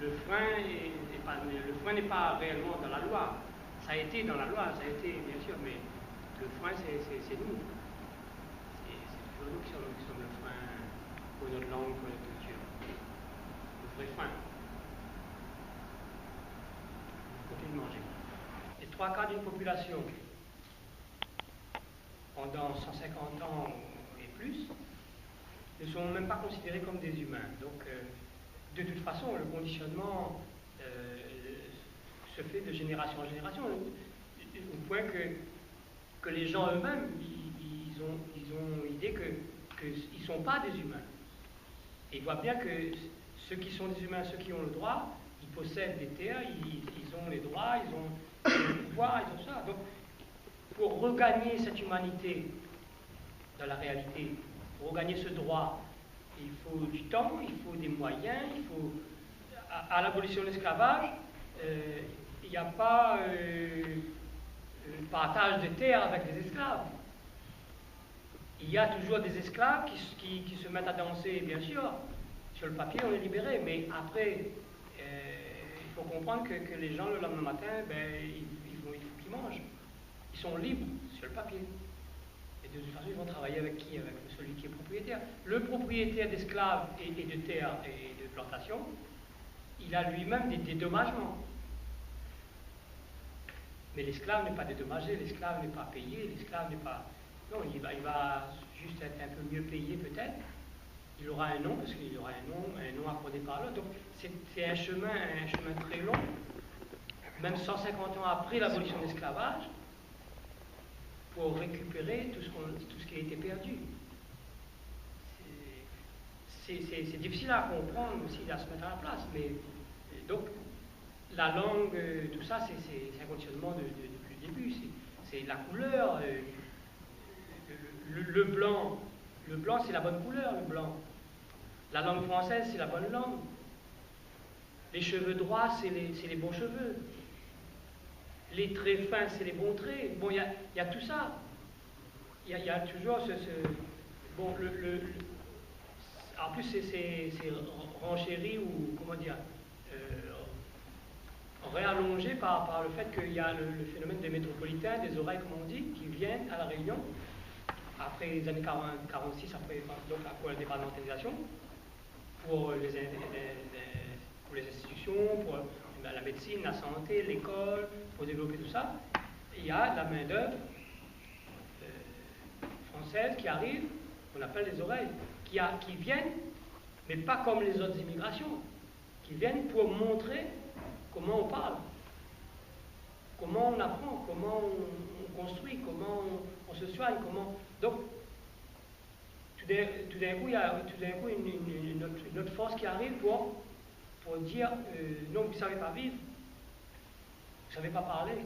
le frein n'est pas réellement dans la loi. Ça a été dans la loi, ça a été bien sûr, mais le frein c'est nous. C'est toujours nous qui sommes le frein pour notre langue, pour notre culture. Le vrai frein. On continue de manger. Les 3/4 d'une population pendant 150 ans et plus ne sont même pas considérés comme des humains. Donc, de toute façon, le conditionnement se fait de génération en génération, au point que les gens eux-mêmes, ils ont l'idée qu'ils ne sont pas des humains. Et ils voient bien que ceux qui sont des humains, ceux qui ont le droit, ils possèdent des terres, ils ont les droits, ils ont le pouvoir, ils ont ça. Donc, pour regagner cette humanité dans la réalité, pour regagner ce droit, il faut du temps, il faut des moyens, il faut... À l'abolition de l'esclavage, il n'y a pas partage de terre avec les esclaves. Il y a toujours des esclaves qui se mettent à danser, bien sûr. Sur le papier, on est libéré, mais après, il faut comprendre que les gens, le lendemain matin, il faut qu'ils mangent. Ils sont libres sur le papier. Et de toute façon, ils vont travailler avec qui? Avec celui qui est propriétaire. Le propriétaire d'esclaves et de terres et de plantations, il a lui-même des dédommagements. Mais l'esclave n'est pas dédommagé, l'esclave n'est pas payé, l'esclave n'est pas... Non, il va juste être un peu mieux payé peut-être. Il aura un nom, parce qu'il aura un nom accordé par l'autre. Donc c'est un chemin très long, même 150 ans après l'abolition de l'esclavage, pour récupérer tout ce qui a été perdu. C'est difficile à comprendre aussi, à se mettre à la place, mais donc la langue, tout ça, c'est un conditionnement depuis le début. C'est la couleur, le blanc c'est la bonne couleur, le blanc. La langue française, c'est la bonne langue. Les cheveux droits, c'est les bons cheveux. Les traits fins, c'est les bons traits. Bon, il y a tout ça. Il y a toujours bon, en plus, c'est renchéri ou, comment dire, réallongé par le fait qu'il y a le phénomène des métropolitains, des oreilles, comme on dit, qui viennent à La Réunion, après les années 46, donc après la départementalisation, pour les institutions, pour la médecine, la santé, l'école, pour développer tout ça. Il y a la main-d'œuvre française qui arrive, qu'on appelle les oreilles, qui viennent, mais pas comme les autres immigrations, qui viennent pour montrer comment on parle, comment on apprend, comment on construit, comment on se soigne, comment... Donc, tout d'un coup, il y a une autre force qui arrive pour dire non, vous ne savez pas vivre, vous ne savez pas parler.